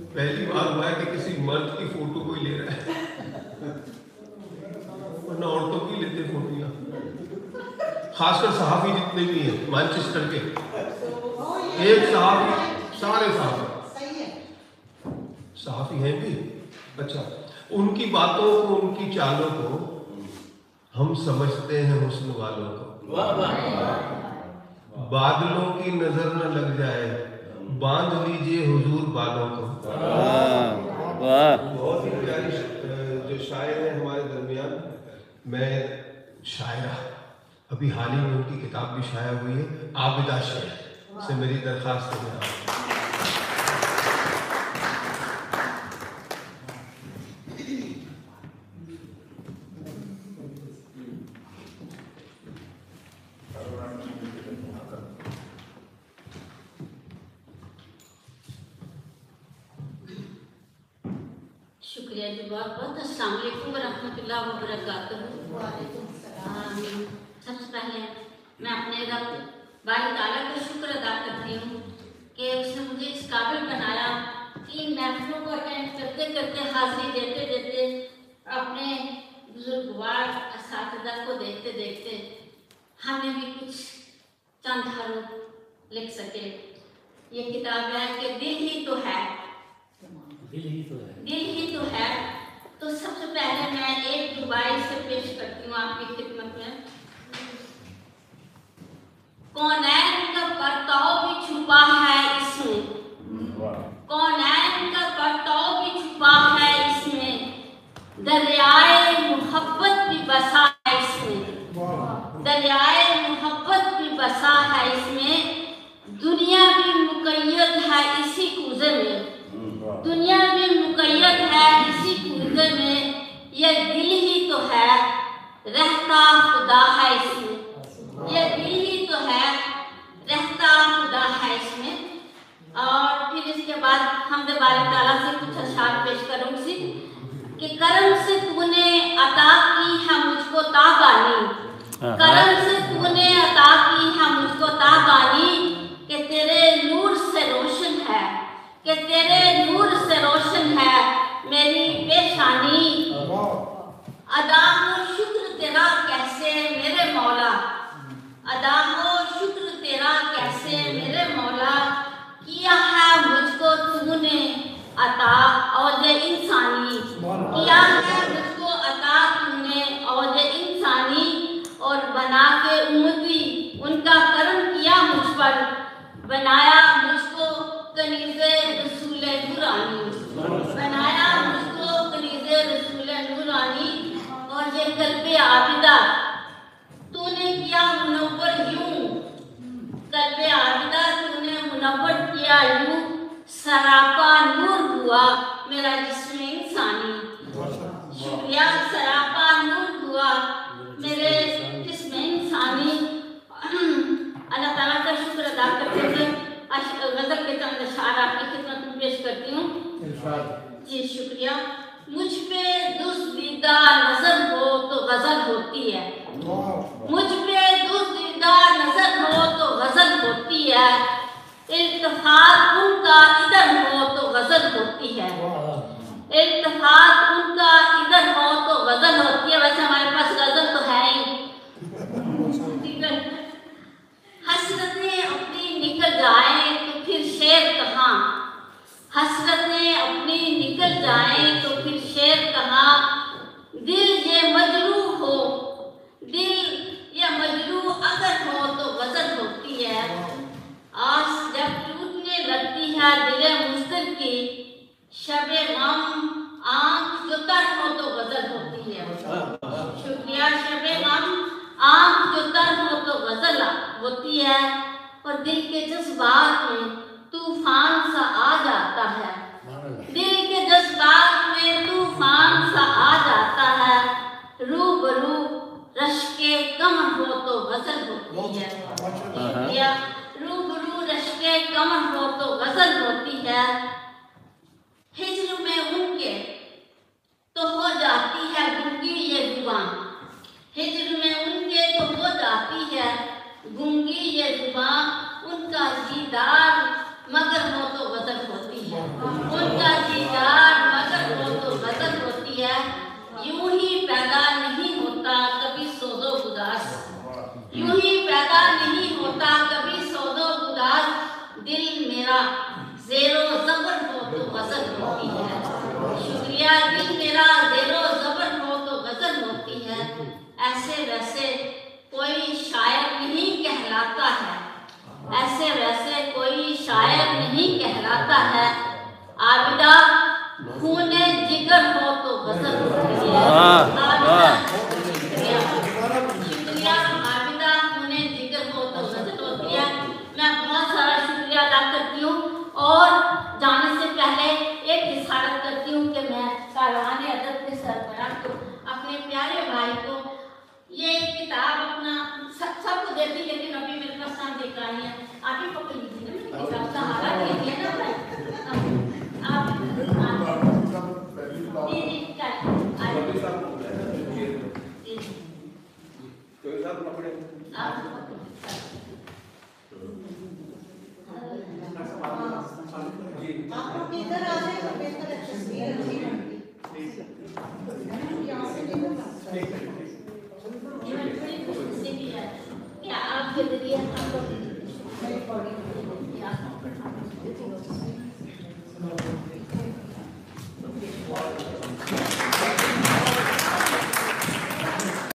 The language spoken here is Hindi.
पहली बार हुआ है कि किसी मर्द की फोटो कोई ले रहा है, वरना औरतों की लेते फोटोयां, खासकर सहाफी जितने भी हैं मैनचेस्टर के, एक सहाफी, सारे सहाफी हैं भी। अच्छा, उनकी बातों को, उनकी चालों को हम समझते हैं हुस्न वालों को। बादलों की नजर न लग जाए, बांध लीजिए हुजूर बालों को। बहुत ही प्यारी जो शायर है हमारे दरमियान, मैं शायरा, अभी हाल ही में उनकी किताब भी शाया हुई है, आबिदा शेर से मेरी दरखास्त है। शुक्रिया जी, बहुत बहुत। अस्सलाम वालेकुम वरहमतुल्लाहि वबरकातुहू। सबसे पहले मैं अपने रब बारी ताला का शुक्र अदा करती हूँ कि उसने मुझे इस काबिल बनाया कि महफिलों को अटेंड करते करते, हाजिरी देते देते, अपने बुजुर्गवार असातिज़ा को देखते देखते हमें भी कुछ चंद हरूफ लिख सके। ये किताब है कि दिल ही तो है। तो सबसे पहले मैं एक दुबाई से पेश करती हूँ आपकी खिदमत में। कौनैन का बर्ताव भी छुपा है इसमें, कौनैन का बर्ताव भी छुपा है इसमें, दरियाए मोहब्बत भी बसा है इसमें, दरियाए मोहब्बत भी बसा है इसमें, दुनिया भी मुक़य्यद है इसी कूज़े में, दुनिया भी मुक़य्यद है इसी कूज़े में, ये दिल ही तो है रहता खुदा है इसमें, ये दिल ही तो है रहता खुदा है इसमें। और फिर इसके बाद हमद बारी ताला से कुछ अशार पेश करूँगी कि करम से तूने अता की है मुझको ताबानी, करम से तूने अता की है मुझको ताबानी, कि तेरे नूर से रोशन है, कि तेरे नूर से रोशन है मेरी पेशानी। अदा हो शुक्र तेरा कैसे मेरे मौला, अदा हो शुक्र तेरा कैसे मेरे मौला, किया है मुझको तूने अता औज इंसानी, किया है मुझको अता तूने औज इंसानी, और बना के उम्मती उनका करम किया मुझ पर, बनाया मुझको कनीज़े रसूल नूरानी, बनाया मुझको कनीज़े रसूल नूरानी। और ये कल्बे आबिदा तूने किया मुनव्वर यूं, कल्बे आबिदा तूने मुनव्वर किया यूं, सरापा नूर हुआ मेरा जिस्म इंसानी। शुक्रिया, सरापा नूर हुआ मेरे जिस्म इंसानी। अल्लाह ताला का शुक्र अदा करते हुए गज़ल के चंद अशार आपकी खिदमत में पेश करती हूँ। जी शुक्रिया। मुझ पे दुस्तीदा नजर हो तो गजल होती है, मुझ पे दुस्तीदा नजर हो तो गजल होती है, इल्तिफात उनका इधर हो तो गजल होती है, इल्तिफात उनका इधर हो तो गजल होती है। वैसे हमारे पास गजल तो है ही। हसरतें अपनी निकल जाए तो फिर शेर कहाँ, हसरतें अपनी निकल जाए तो फिर शेर कहाँ, दिल ये मजरू हो, दिल ये मजरू अगर हो तो गजल होती है। आस जब टूटने लगती है दिले मुस्तर की, शबे गम आँख जो तर हो तो गजल होती है। शुक्रिया। शबे गम आँख जो तर हो तो गजल होती है, और दिल के जज्बात में तूफान सा आ जाता है, दिल के जज्बात में तूफान सा आ जाता है, रूबरू रश्के कमर हो तो गजल होती है। शुक्रिया। रूबरू रश्के कमर हो तो गजल होती है, हिज्र में उनके तो हो जाती है गूंगी ये जुबान, हिज्र में उनके तो हो जाती है गूंगी ये जुबान, उनका उनका दीदार मगर हो तो गजल होती है, उनका दीदार मगर हो तो गजल होती है। यूं ही पैदा नहीं होता कभी सोदो गुदास, यूं ही पैदा नहीं होता कभी सोदो गुदास। दिल मेरा ज़ेरो ज़बर हो तो गजल होती है, शुक्रिया। दिल मेरा ज़ेरो ज़बर हो तो गजल होती है। ऐसे वैसे कोई शायर नहीं कहलाता है, ऐसे वैसे कोई शायर नहीं कहलाता है। आबिदा खूने जिगर हो तो गजल होती है, आबिदा शुक्रिया, आबिदा खूने जिगर हो तो गजल होती है। मैं बहुत सारा शुक्रिया अदा करती हूँ और जाने से पहले एक इशारत करती हूँ कि मैं कारवान अदब के सरबराह को, अपने प्यारे भाई को ये किताब अपना सबको देती, लेकिन अभी मेरे पास नाम देकर आई है। आप ही पकड़ लीजिए ना, किताब सहारा दे दिया ना भाई, आप आप लोग इधर आ जाए।